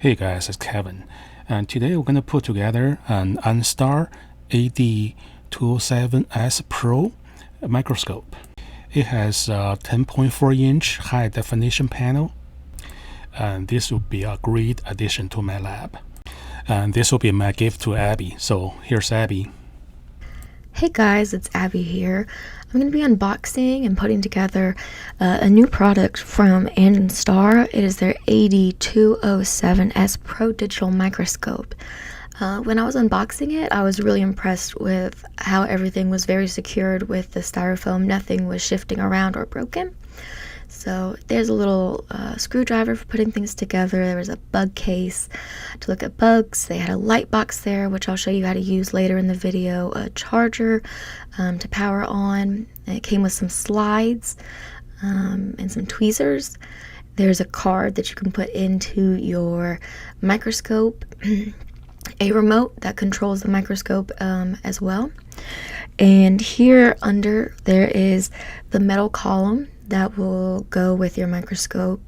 Hey guys, it's Kevin, and today we're going to put together an AndonStar AD207S Pro microscope. It has a 10.4-inch high definition panel, and this will be a great addition to my lab. And this will be my gift to Abby. So here's Abby. Hey guys, it's Abby here. I'm going to be unboxing and putting together a new product from AndonStar. It is their AD207S Pro Digital Microscope. When I was unboxing it, I was really impressed with how everything was very secured with the styrofoam. Nothing was shifting around or broken. So there's a little screwdriver for putting things together. There was a bug case to look at bugs. They had a light box there, which I'll show you how to use later in the video. A charger to power on. And it came with some slides and some tweezers. There's a card that you can put into your microscope. A remote that controls the microscope as well. And here under there is the metal column that will go with your microscope,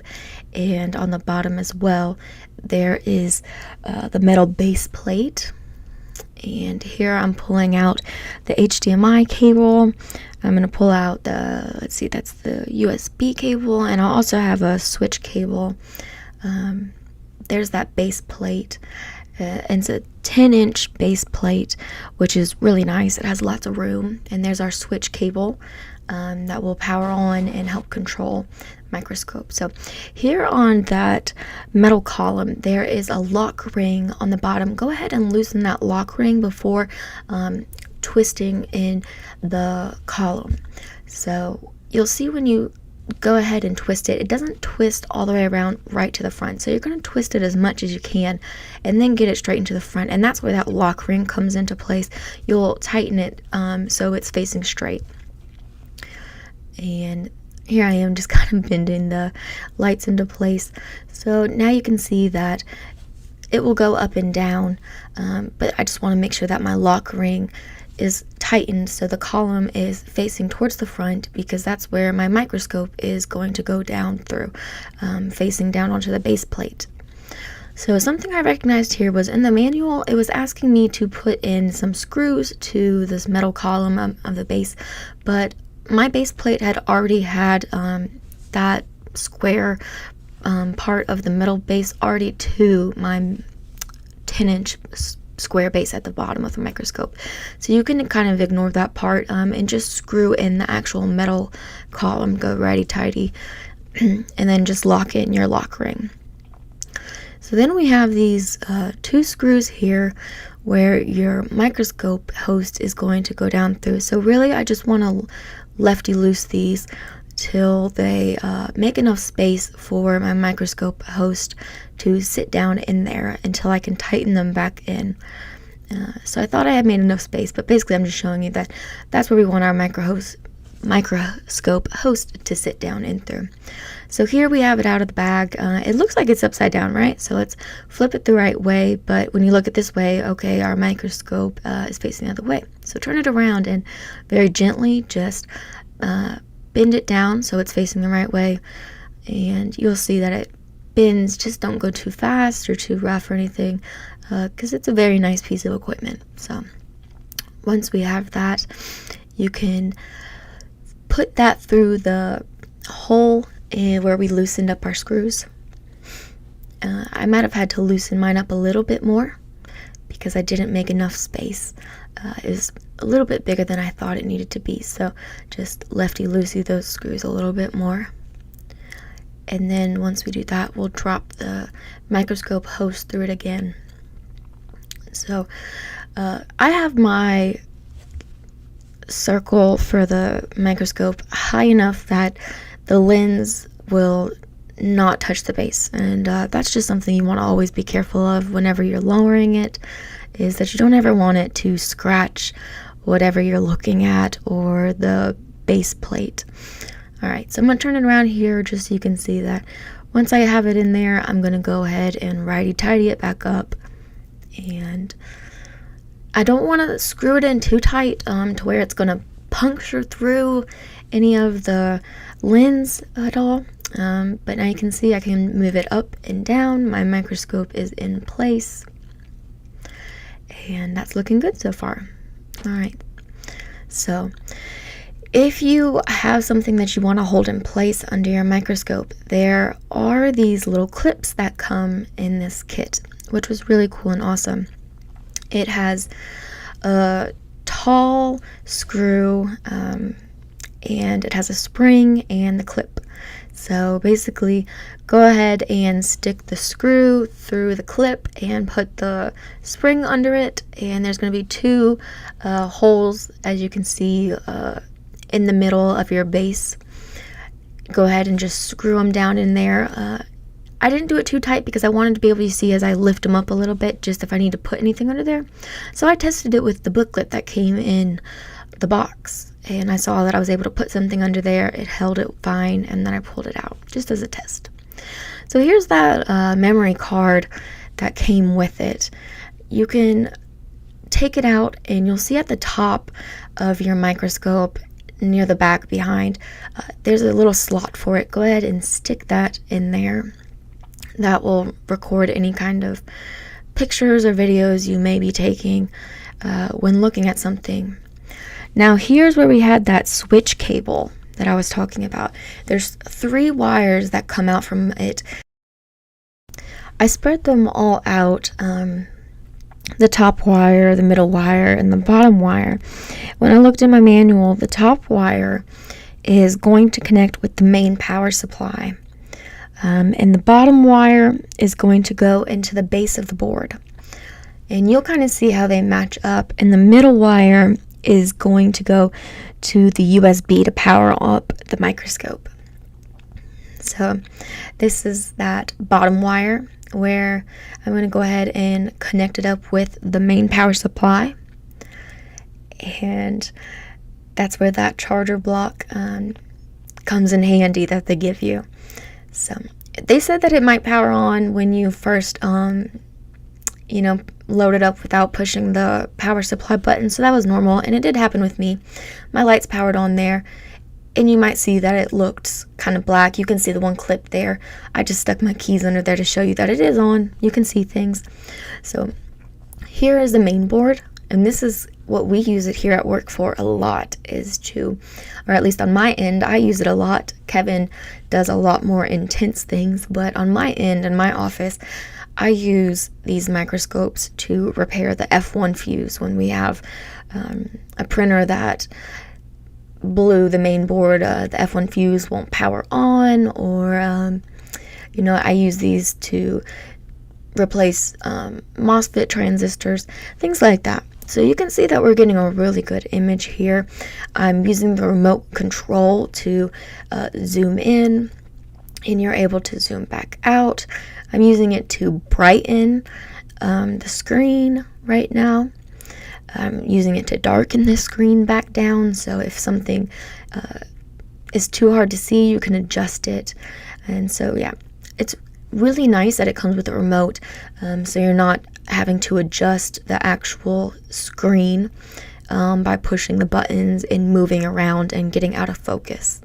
and on the bottom as well there is the metal base plate. And here I'm pulling out the HDMI cable. I'm going to pull out the, let's see, that's the USB cable, and I'll also have a switch cable. There's that base plate. And it's a 10-inch base plate, which is really nice. It has lots of room. And there's our switch cable that will power on and help control microscope. So here on that metal column, there is a lock ring on the bottom. Go ahead and loosen that lock ring before twisting in the column. So you'll see when you go ahead and twist it, it doesn't twist all the way around right to the front. So you're going to twist it as much as you can and then get it straight into the front. And that's where that lock ring comes into place. You'll tighten it so it's facing straight. And here I am just kind of bending the lights into place. So now you can see that it will go up and down, but I just want to make sure that my lock ring is tightened so the column is facing towards the front, because that's where my microscope is going to go down through, facing down onto the base plate. So something I recognized here was in the manual, it was asking me to put in some screws to this metal column of the base, but my base plate had already had that square part of the metal base already to my 10-inch square base at the bottom of the microscope. So you can kind of ignore that part and just screw in the actual metal column, go righty-tighty, and then just lock it in your lock ring. So then we have these two screws here where your microscope host is going to go down through. So really I just want to lefty loose these till they make enough space for my microscope host to sit down in there until I can tighten them back in. So I thought I had made enough space, but basically I'm just showing you that that's where we want our microscope host to sit down in through. So here we have it out of the bag. It looks like it's upside down, right? So let's flip it the right way, but when you look at this way, okay, our microscope is facing the other way. So turn it around and very gently just bend it down so it's facing the right way, and you'll see that it bends. Just don't go too fast or too rough or anything, because it's a very nice piece of equipment. So once we have that, you can put that through the hole where we loosened up our screws. I might have had to loosen mine up a little bit more because I didn't make enough space. It was a little bit bigger than I thought it needed to be, so just lefty-loosey those screws a little bit more. And then once we do that, we'll drop the microscope host through it again. So I have my circle for the microscope high enough that the lens will not touch the base, and that's just something you want to always be careful of whenever you're lowering it, is that you don't ever want it to scratch whatever you're looking at or the base plate. Alright, so I'm going to turn it around here just so you can see that once I have it in there, I'm going to go ahead and righty-tighty it back up. And I don't want to screw it in too tight to where it's going to puncture through any of the lens at all. But now you can see I can move it up and down. My microscope is in place, and that's looking good so far. All right, so if you have something that you want to hold in place under your microscope, there are these little clips that come in this kit, which was really cool and awesome. It has a tall screw, and it has a spring and the clip. So basically, go ahead and stick the screw through the clip and put the spring under it, and there's going to be two holes, as you can see, in the middle of your base. Go ahead and just screw them down in there. I didn't do it too tight because I wanted to be able to see as I lift them up a little bit, just if I need to put anything under there. So I tested it with the booklet that came in the box, and I saw that I was able to put something under there. It held it fine, and then I pulled it out just as a test. So here's that memory card that came with it. You can take it out, and you'll see at the top of your microscope, near the back behind, there's a little slot for it. Go ahead and stick that in there. That will record any kind of pictures or videos you may be taking when looking at something. Now here's where we had that switch cable that I was talking about. There's 3 wires that come out from it. I spread them all out, the top wire, the middle wire, and the bottom wire. When I looked in my manual, the top wire is going to connect with the main power supply, and the bottom wire is going to go into the base of the board. And you'll kind of see how they match up. And the middle wire is going to go to the USB to power up the microscope. So this is that bottom wire where I'm going to go ahead and connect it up with the main power supply, and that's where that charger block comes in handy that they give you. So they said that it might power on when you first load it up without pushing the power supply button, so that was normal, and it did happen with me. My lights powered on there, and you might see that it looked kind of black. You can see the one clip there. I just stuck my keys under there to show you that it is on. You can see things. So here is the main board, and this is what we use it here at work for a lot, or at least on my end, I use it a lot. Kevin does a lot more intense things, but on my end, in my office, I use these microscopes to repair the F1 fuse when we have a printer that blew the main board, the F1 fuse won't power on, or I use these to replace MOSFET transistors, things like that. So you can see that we're getting a really good image here. I'm using the remote control to zoom in, and you're able to zoom back out. I'm using it to brighten the screen right now. I'm using it to darken the screen back down, so if something is too hard to see, you can adjust it. And so yeah, it's really nice that it comes with a remote, so you're not having to adjust the actual screen by pushing the buttons and moving around and getting out of focus.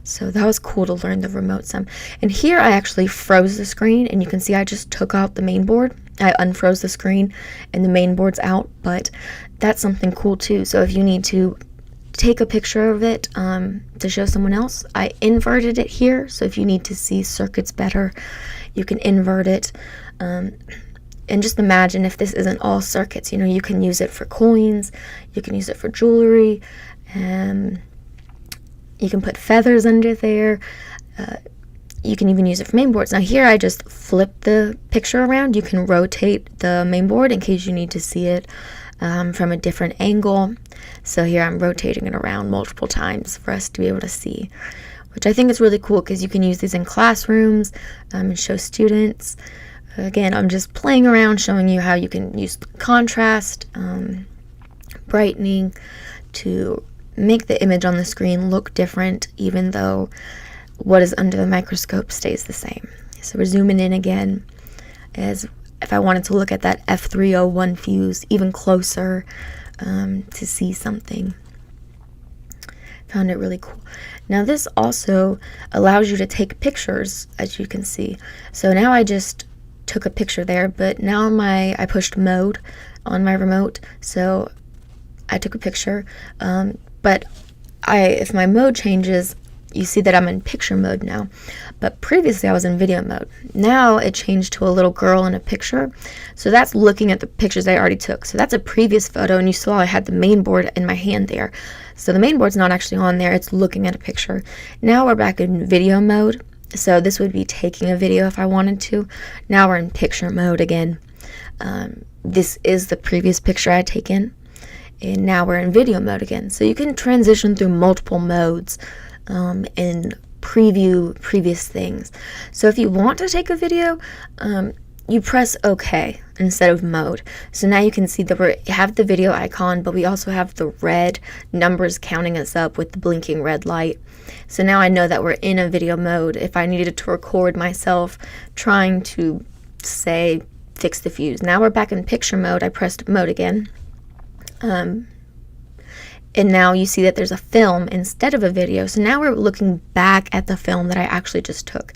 So that was cool to learn the remote some. And here I actually froze the screen, and you can see I just took out the main board. I unfroze the screen and the main board's out, but that's something cool too. So if you need to take a picture of it to show someone else, I inverted it here. So if you need to see circuits better, you can invert it. And just imagine if this isn't all circuits, you can use it for coins, you can use it for jewelry, you can put feathers under there. You can even use it for main boards. Now here I just flipped the picture around. You can rotate the main board in case you need to see it from a different angle. So here I'm rotating it around multiple times for us to be able to see, which I think is really cool because you can use these in classrooms and show students. Again, I'm just playing around, showing you how you can use contrast, brightening to make the image on the screen look different, even though what is under the microscope stays the same. So we're zooming in again, as if I wanted to look at that F301 fuse even closer to see something. Found it really cool. Now this also allows you to take pictures, as you can see. So now I just took a picture there, but now I pushed mode on my remote, so I took a picture. But if my mode changes, you see that I'm in picture mode now. But previously I was in video mode. Now it changed to a little girl in a picture. So that's looking at the pictures I already took. So that's a previous photo, and you saw I had the main board in my hand there. So the main board's not actually on there, it's looking at a picture. Now we're back in video mode. So this would be taking a video if I wanted to. Now we're in picture mode again. This is the previous picture I had taken. And now we're in video mode again. So you can transition through multiple modes and preview previous things. So if you want to take a video, you press OK instead of mode. So now you can see that we have the video icon, but we also have the red numbers counting us up with the blinking red light. So now I know that we're in a video mode. If I needed to record myself trying to, say, fix the fuse. Now we're back in picture mode. I pressed mode again. And now you see that there's a film instead of a video. So now we're looking back at the film that I actually just took.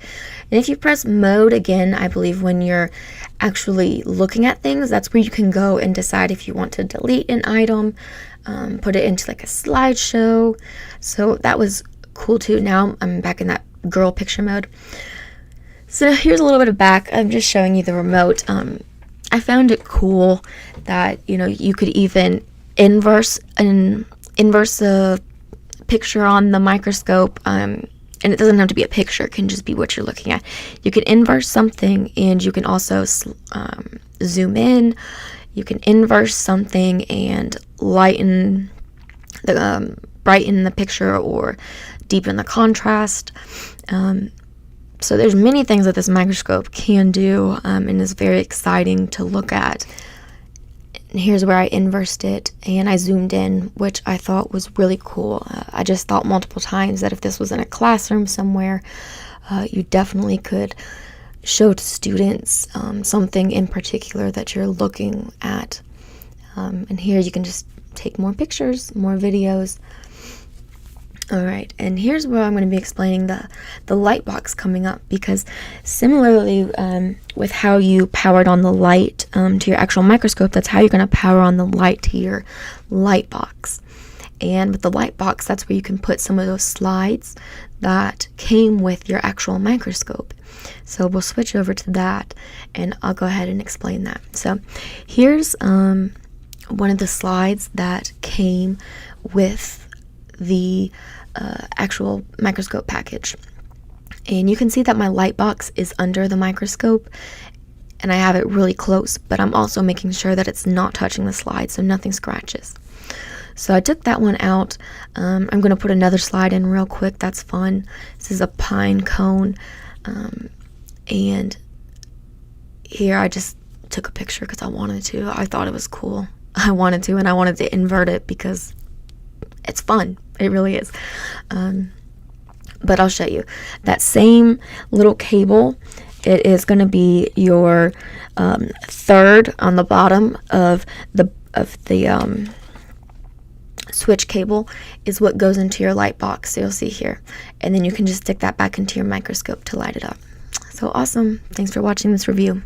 And if you press mode again, I believe when you're actually looking at things, that's where you can go and decide if you want to delete an item, put it into like a slideshow. So that was cool too. Now I'm back in that girl picture mode. So here's a little bit of back. I'm just showing you the remote. I found it cool that, you could even inverse a picture on the microscope, and it doesn't have to be a picture, it can just be what you're looking at. You can inverse something, and you can also zoom in. You can inverse something and brighten the picture or deepen the contrast. So there's many things that this microscope can do, and is very exciting to look at. And here's where I inversed it and I zoomed in, which I thought was really cool. I just thought multiple times that if this was in a classroom somewhere, you definitely could show to students something in particular that you're looking at. And here you can just take more pictures, more videos. Alright, and here's where I'm going to be explaining the light box coming up, because similarly with how you powered on the light to your actual microscope, that's how you're going to power on the light to your light box. And with the light box, that's where you can put some of those slides that came with your actual microscope. So we'll switch over to that, and I'll go ahead and explain that. So here's one of the slides that came with the actual microscope package, and you can see that my light box is under the microscope and I have it really close, but I'm also making sure that it's not touching the slide so nothing scratches. So I took that one out. I'm going to put another slide in real quick. That's fun. This is a pine cone, and here I just took a picture because I wanted to. I thought it was cool. I wanted to invert it because it's fun. It really is. But I'll show you. That same little cable, it is going to be your third on the bottom of the switch cable is what goes into your light box. So you'll see here. And then you can just stick that back into your microscope to light it up. So awesome. Thanks for watching this review.